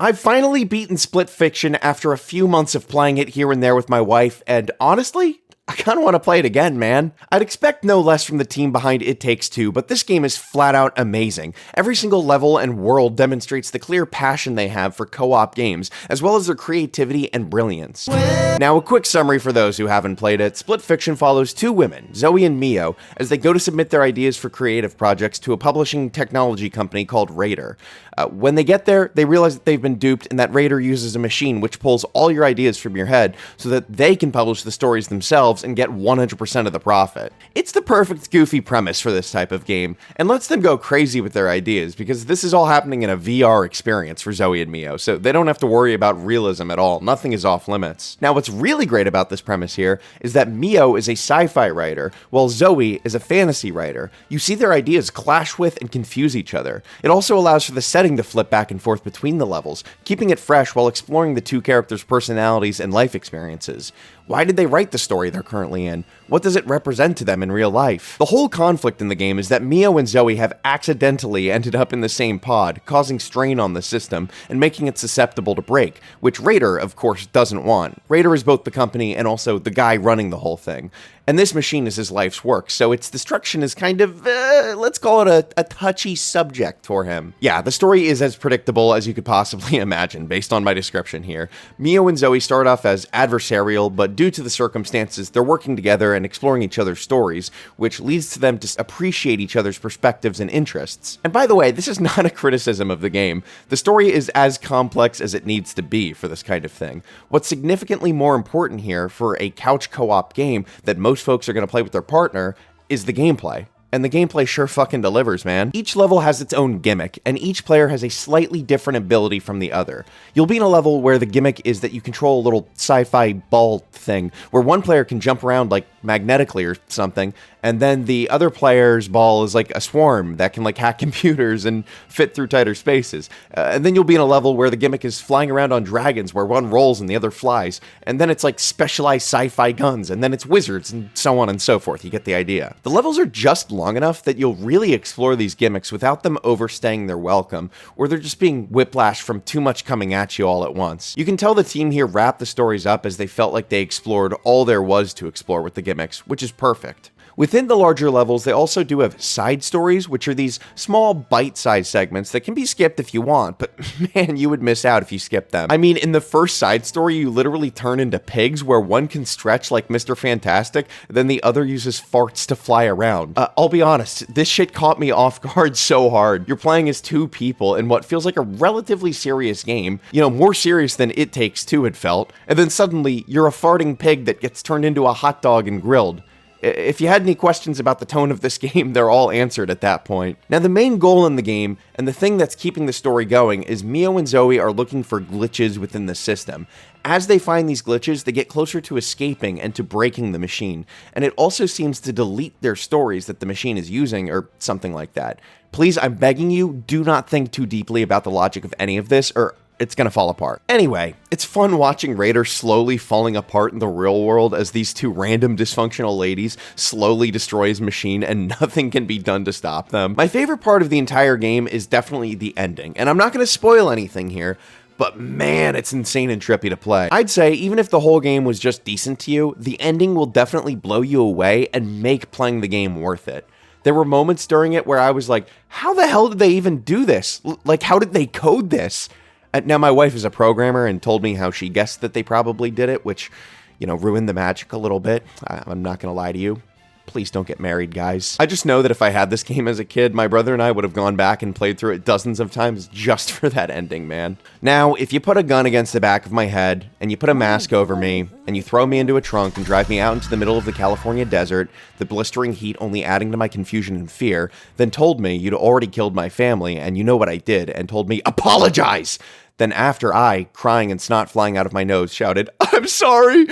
I've finally beaten Split Fiction after a few months of playing it here and there with my wife, and honestly, I kind of want to play it again, man. I'd expect no less from the team behind It Takes Two, but this game is flat out amazing. Every single level and world demonstrates the clear passion they have for co-op games, as well as their creativity and brilliance. Now, a quick summary for those who haven't played it. Split Fiction follows two women, Zoe and Mio, as they go to submit their ideas for creative projects to a publishing technology company called Raider. When they get there, they realize that they've been duped and that Raider uses a machine which pulls all your ideas from your head so that they can publish the stories themselves and get 100% of the profit. It's the perfect goofy premise for this type of game, and lets them go crazy with their ideas, because this is all happening in a VR experience for Zoe and Mio, so they don't have to worry about realism at all. Nothing is off limits. Now, what's really great about this premise here is that Mio is a sci-fi writer, while Zoe is a fantasy writer. You see their ideas clash with and confuse each other. It also allows for the setting to flip back and forth between the levels, keeping it fresh while exploring the two characters' personalities and life experiences. Why did they write the story they're currently in? What does it represent to them in real life? The whole conflict in the game is that Mio and Zoe have accidentally ended up in the same pod, causing strain on the system and making it susceptible to break, which Raider, of course, doesn't want. Raider is both the company and also the guy running the whole thing. And this machine is his life's work, so its destruction is kind of, let's call it a touchy subject for him. Yeah, the story is as predictable as you could possibly imagine, based on my description here. Mio and Zoe start off as adversarial, but due to the circumstances, they're working together and exploring each other's stories, which leads to them to appreciate each other's perspectives and interests. And by the way, this is not a criticism of the game. The story is as complex as it needs to be for this kind of thing. What's significantly more important here for a couch co-op game that most folks are going to play with their partner is the gameplay. And the gameplay sure fucking delivers, man. Each level has its own gimmick, and each player has a slightly different ability from the other. You'll be in a level where the gimmick is that you control a little sci-fi ball thing, where one player can jump around like magnetically or something, and then the other player's ball is like a swarm that can like hack computers and fit through tighter spaces. And then you'll be in a level where the gimmick is flying around on dragons, where one rolls and the other flies, and then it's like specialized sci-fi guns, and then it's wizards, and so on and so forth. You get the idea. The levels are just long enough that you'll really explore these gimmicks without them overstaying their welcome, or they're just being whiplashed from too much coming at you all at once. You can tell the team here wrapped the stories up as they felt like they explored all there was to explore with the gimmicks, which is perfect. Within the larger levels, they also do have side stories, which are these small bite-sized segments that can be skipped if you want, but man, you would miss out if you skipped them. I mean, in the first side story, you literally turn into pigs, where one can stretch like Mr. Fantastic, then the other uses farts to fly around. I'll be honest, this shit caught me off guard so hard. You're playing as two people in what feels like a relatively serious game, more serious than It Takes Two had felt, and then suddenly, you're a farting pig that gets turned into a hot dog and grilled. If you had any questions about the tone of this game, they're all answered at that point. Now, the main goal in the game, and the thing that's keeping the story going, is Mio and Zoe are looking for glitches within the system. As they find these glitches, they get closer to escaping and to breaking the machine, and it also seems to delete their stories that the machine is using, or something like that. Please, I'm begging you, do not think too deeply about the logic of any of this, or it's gonna fall apart. Anyway, it's fun watching Raider slowly falling apart in the real world as these two random dysfunctional ladies slowly destroy his machine and nothing can be done to stop them. My favorite part of the entire game is definitely the ending, and I'm not gonna spoil anything here, but man, it's insane and trippy to play. I'd say even if the whole game was just decent to you, the ending will definitely blow you away and make playing the game worth it. There were moments during it where I was like, how the hell did they even do this? Like, how did they code this? Now, my wife is a programmer and told me how she guessed that they probably did it, which, ruined the magic a little bit. I'm not going to lie to you. Please don't get married, guys. I just know that if I had this game as a kid, my brother and I would have gone back and played through it dozens of times just for that ending, man. Now, if you put a gun against the back of my head, and you put a mask over me, and you throw me into a trunk and drive me out into the middle of the California desert, the blistering heat only adding to my confusion and fear, then told me you'd already killed my family, and you know what I did, and told me, apologize! Then after I, crying and snot flying out of my nose, shouted, I'm sorry,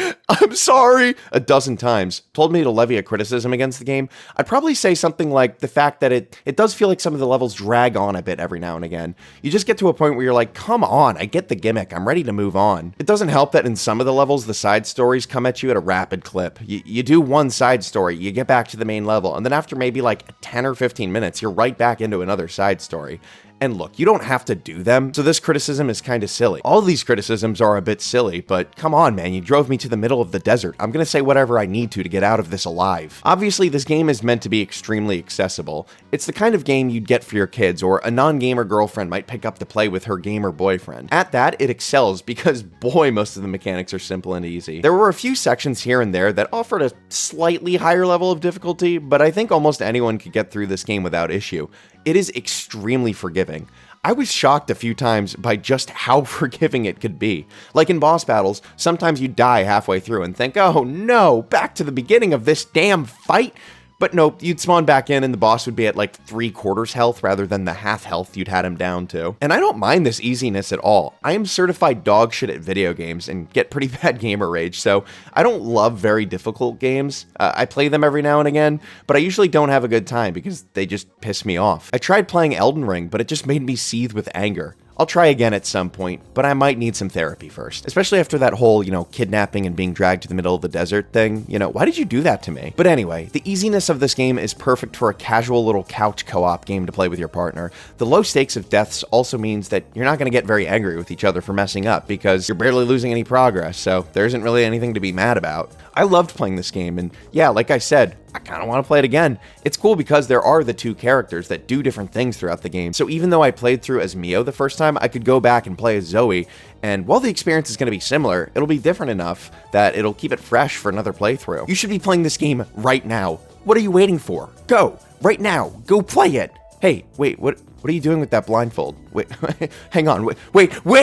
a dozen times, told me to levy a criticism against the game, I'd probably say something like the fact that it does feel like some of the levels drag on a bit every now and again. You just get to a point where you're like, come on, I get the gimmick, I'm ready to move on. It doesn't help that in some of the levels, the side stories come at you at a rapid clip. You do one side story, you get back to the main level, and then after maybe like 10 or 15 minutes, you're right back into another side story. And look, you don't have to do them, so this criticism is kind of silly. All of these criticisms are a bit silly, but come on, man, you drove me to the middle of the desert. I'm gonna say whatever I need to get out of this alive. Obviously, this game is meant to be extremely accessible. It's the kind of game you'd get for your kids, or a non-gamer girlfriend might pick up to play with her gamer boyfriend. At that, it excels because, boy, most of the mechanics are simple and easy. There were a few sections here and there that offered a slightly higher level of difficulty, but I think almost anyone could get through this game without issue. It is extremely forgiving. I was shocked a few times by just how forgiving it could be. Like in boss battles, sometimes you die halfway through and think, oh no, back to the beginning of this damn fight. But nope, you'd spawn back in and the boss would be at like 3/4 health rather than the half health you'd had him down to. And I don't mind this easiness at all. I am certified dog shit at video games and get pretty bad gamer rage, so I don't love very difficult games. I play them every now and again, but I usually don't have a good time because they just piss me off. I tried playing Elden Ring, but it just made me seethe with anger. I'll try again at some point, but I might need some therapy first. Especially after that whole, kidnapping and being dragged to the middle of the desert thing. Why did you do that to me? But anyway, the easiness of this game is perfect for a casual little couch co-op game to play with your partner. The low stakes of deaths also means that you're not going to get very angry with each other for messing up because you're barely losing any progress, so there isn't really anything to be mad about. I loved playing this game, and yeah, like I said, I kind of want to play it again. It's cool because there are the two characters that do different things throughout the game, so even though I played through as Mio the first time, I could go back and play as Zoe, and while the experience is going to be similar, it'll be different enough that it'll keep it fresh for another playthrough. You should be playing this game right now. What are you waiting for? Go! Right now! Go play it! Hey, wait, what are you doing with that blindfold? Wait, hang on, wait!